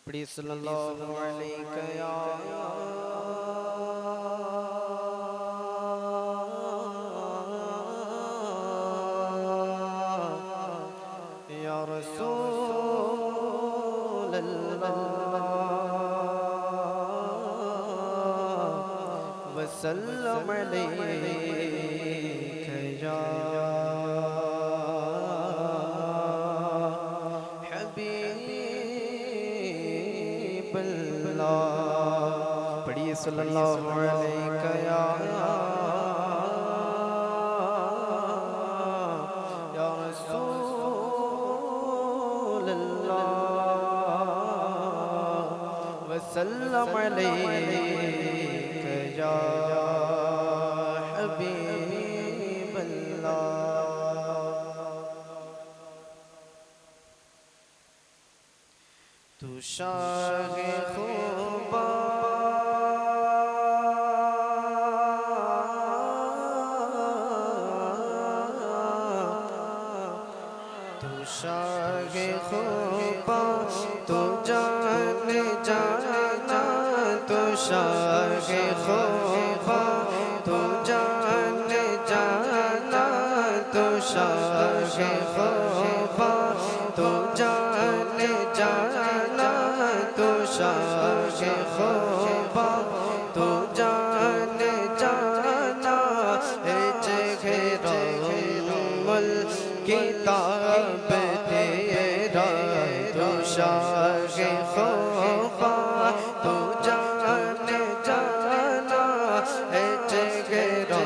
پڑھی صلی اللہ علیہ یا رسول اللہ وسلم علیک یا حبیب اللہ پڑھیے صلی اللہ علیہ یا رسول اللہ وسلم علیک یا حبیب اللہ تو شاہ خوبا تو شاہ خوبا تو جان جانا تو شاہ خوبا تو جان جانا تو شاہ خوبا تو جان جانا تو شاہ خوبا تو جان جانا چہرہ کتاب تیرا تو شاہ خوبا تو جان جانا چہرہ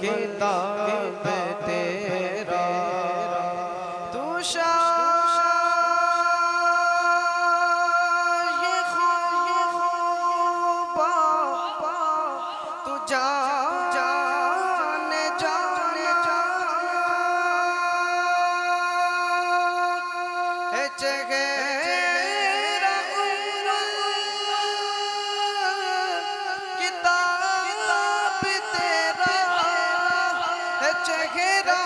کتاب تیرا تو شاہ خوبا تو جان چہرہ کتاب تیرا چہرہ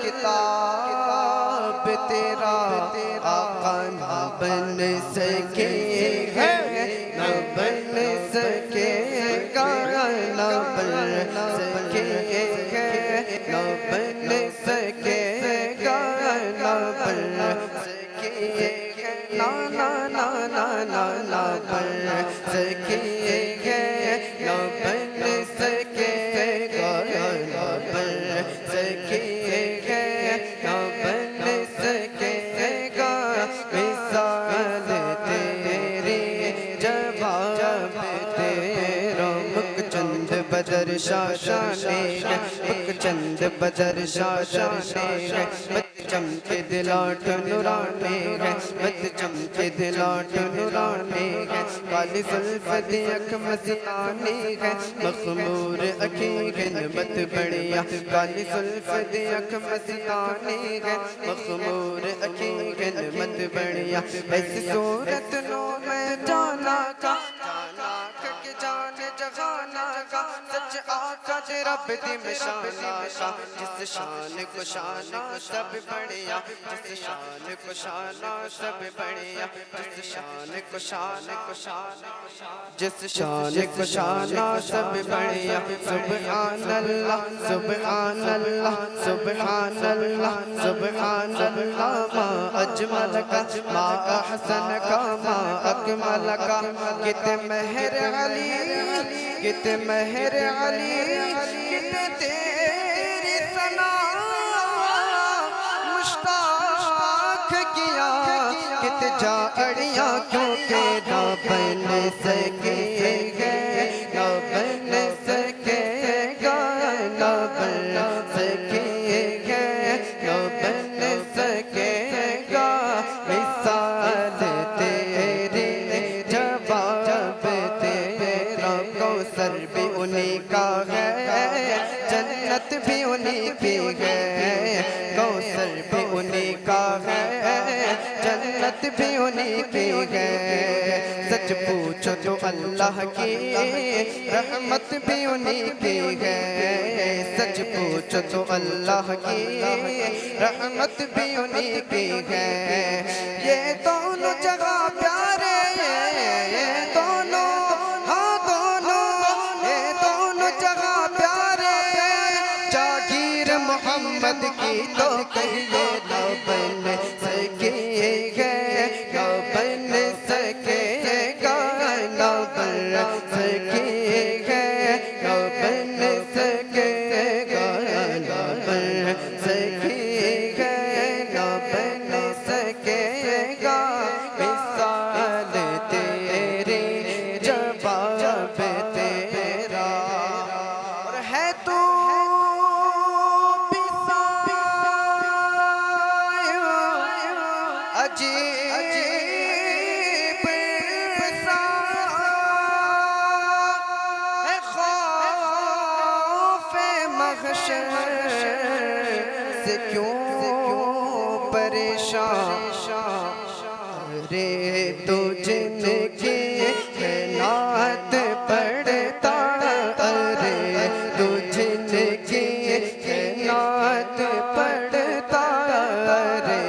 کتاب تیرا آقا نہ بن سکے گا نہ بن سکے گا نہ بن سکے گا نہ بن سکے گا نہ بن سکے گا نا نا نا نا نا بن سکے گا نہ بن سکے گا نہ بن سکے گا نہ بن سکے گا مثال تیری جواب تیرا مک چند بدر شاشانے مک چند بدر شاشانے مت چمکے دلاٹ نورانے مت چمکے دلاٹ نورانے کالی زلف دی اکھ مستانی مخمور اکھیں مت بڑیا کالی زلف دی اکھ مستانی مخمور اکھیں مت بڑیا ایسی صورت نو میں جانا کا کہ جان جہانا کا سچ آقا دے رب دی مشانہ کا جس شان کو شانہ سب بڑھیا جس شان کو شانہ سب بڑھیا جس شان کو شانہ جس شان کو شانہ سب بڑھیا سبحان اللہ سبحان اللہ سبحان اللہ سبحان اللہ ما اجمل کا ما احسن کا ما اکمل کا کتے مہر علی کتے مہر علی کتے تیری ثنا مشتاق کیا کتے جاڑیاں کیونکہ نہ بن سکے گا نہ بن سکے گا نہ بن سکے گا نہ بن سکے گا مثال تیری جواب تیرا کوثر بھی انہی کا ہے جنت بھی انہی کی ہے کوثر بھی انہی کا ہے جنت بھی انہی کی ہے، سچ پوچھو تو اللہ کی رحمت بھی انہی کی ہے، سچ پوچھو تو اللہ کی رحمت بھی انہی کی ہے۔ یہ دونوں جگہ پیارے، یہ دونوں ہاں دونوں، یہ دونوں جگہ پیارے، جاگیر محمد کی تو کہیے نہ بن سکے گا، نہ بن سکے گا، نہ بن سکے گا، نہ بن سکے گا، نہ بن سکے گا، نہ بن سکے گا، مثال تیری جواب تیرا، اور ہے تو عجیب سا ہے خوف محشر سے کیوں پریشان، رے تو جن کی نعت پڑھتا، رے تو جن کی نعت پڑھتا، رے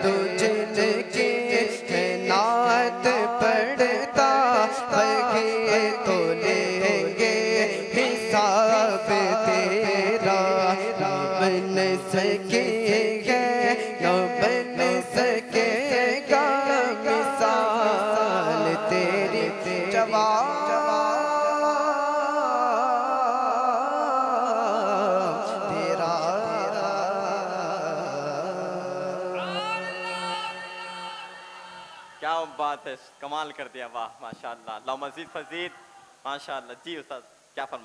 تو جن کی نعت پڑھتا، بھائی تو لیں گے حساب تیرا، نہ بن سکے گا، نہ بن سکے گا، مثال تیری جواب تیرا۔ کیا بات ہے، کمال کر دیا، واہ ماشاءاللہ، اللہ مزید فزید، ماشاءاللہ۔ جی استاد کیا فرما